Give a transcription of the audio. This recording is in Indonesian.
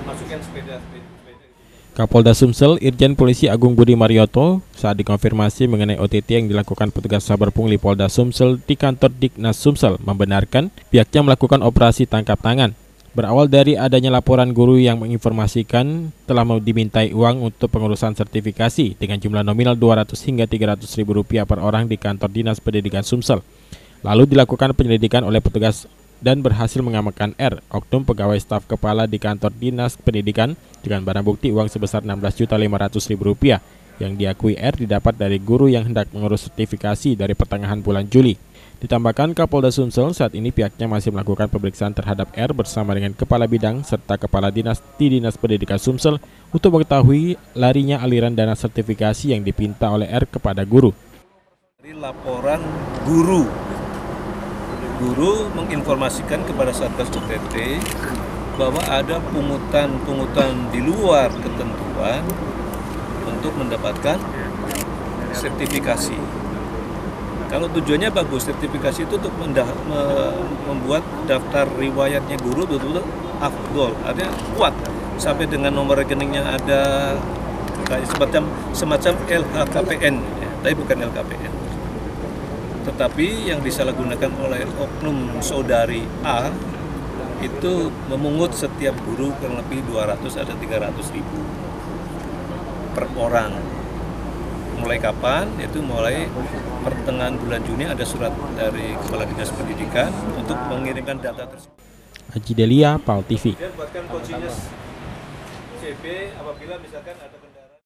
masukin sepeda. Kapolda Sumsel, Irjen Polisi Agung Budi Marioto, saat dikonfirmasi mengenai OTT yang dilakukan petugas Saber Pungli Polda Sumsel di kantor Dignas Sumsel, membenarkan pihaknya melakukan operasi tangkap tangan. Berawal dari adanya laporan guru yang menginformasikan telah mau dimintai uang untuk pengurusan sertifikasi dengan jumlah nominal 200 hingga 300 ribu rupiah per orang di kantor Dinas Pendidikan Sumsel. Lalu dilakukan penyelidikan oleh petugas dan berhasil mengamankan R, oknum pegawai staf kepala di kantor Dinas Pendidikan dengan barang bukti uang sebesar Rp16.500.000 yang diakui R didapat dari guru yang hendak mengurus sertifikasi dari pertengahan bulan Juli. Ditambahkan Kapolda Sumsel saat ini pihaknya masih melakukan pemeriksaan terhadap R bersama dengan Kepala Bidang serta Kepala Dinas di Dinas Pendidikan Sumsel untuk mengetahui larinya aliran dana sertifikasi yang dipinta oleh R kepada guru. Dari laporan guru menginformasikan kepada Satgas OTT bahwa ada pungutan di luar ketentuan untuk mendapatkan sertifikasi. Kalau tujuannya bagus, sertifikasi itu untuk membuat daftar riwayatnya guru betul-betul afdol, artinya kuat sampai dengan nomor rekeningnya ada kayak semacam LHKPN, ya, tapi bukan LKPN. Tetapi yang disalahgunakan oleh oknum saudari A itu memungut setiap guru kurang lebih 200 ada 300 ribu per orang. Mulai kapan? Itu mulai pertengahan bulan Juni ada surat dari Kepala Dinas Pendidikan untuk mengirimkan data tersebut. Haji Delia, PAL TV. Buatkan CB apabila misalkan ada